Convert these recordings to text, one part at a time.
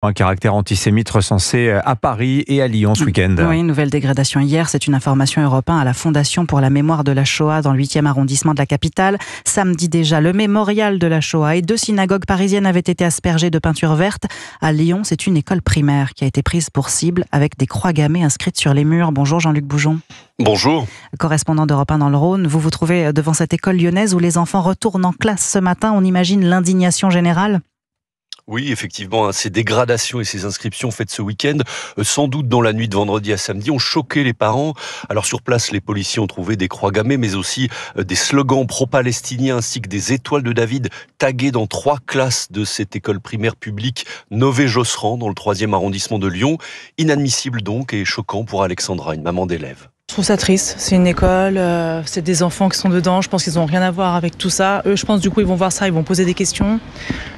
Un caractère antisémite recensé à Paris et à Lyon ce week-end. Oui, une nouvelle dégradation hier. C'est une information Europe 1 à la Fondation pour la mémoire de la Shoah dans le 8e arrondissement de la capitale. Samedi déjà, le mémorial de la Shoah et 2 synagogues parisiennes avaient été aspergées de peinture verte. À Lyon, c'est une école primaire qui a été prise pour cible avec des croix gammées inscrites sur les murs. Bonjour Jean-Luc Boujon. Bonjour. Correspondant d'Europe 1 dans le Rhône, vous vous trouvez devant cette école lyonnaise où les enfants retournent en classe ce matin. On imagine l'indignation générale. Oui, effectivement, ces dégradations et ces inscriptions faites ce week-end, sans doute dans la nuit de vendredi à samedi, ont choqué les parents. Alors sur place, les policiers ont trouvé des croix gammées, mais aussi des slogans pro-palestiniens ainsi que des étoiles de David taguées dans 3 classes de cette école primaire publique Nové-Josserand dans le 3e arrondissement de Lyon. Inadmissible donc et choquant pour Alexandra, une maman d'élève. Je trouve ça triste, c'est une école, c'est des enfants qui sont dedans, je pense qu'ils n'ont rien à voir avec tout ça. Eux, je pense du coup, ils vont voir ça, ils vont poser des questions.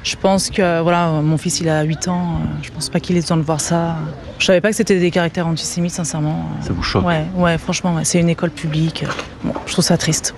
Je pense que, voilà, mon fils, il a 8 ans, je pense pas qu'il ait besoin de voir ça. Je savais pas que c'était des caractères antisémites, sincèrement. Ça vous choque? Ouais, franchement, ouais, c'est une école publique. Bon, je trouve ça triste.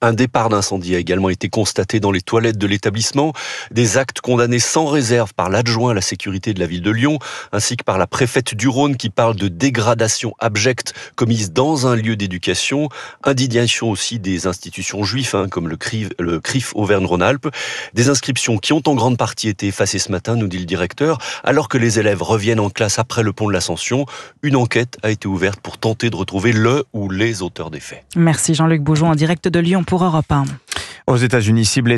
Un départ d'incendie a également été constaté dans les toilettes de l'établissement. Des actes condamnés sans réserve par l'adjoint à la sécurité de la ville de Lyon, ainsi que par la préfète du Rhône qui parle de dégradation abjecte commise dans un lieu d'éducation. Indignation aussi des institutions juives, comme le CRIF Auvergne-Rhône-Alpes. Des inscriptions qui ont en grande partie été effacées ce matin, nous dit le directeur, alors que les élèves reviennent en classe après le pont de l'Ascension. Une enquête a été ouverte pour tenter de retrouver le ou les auteurs des faits. Merci Jean-Luc Boujon en direct de Lyon pour Europe 1. Aux États-Unis, ciblés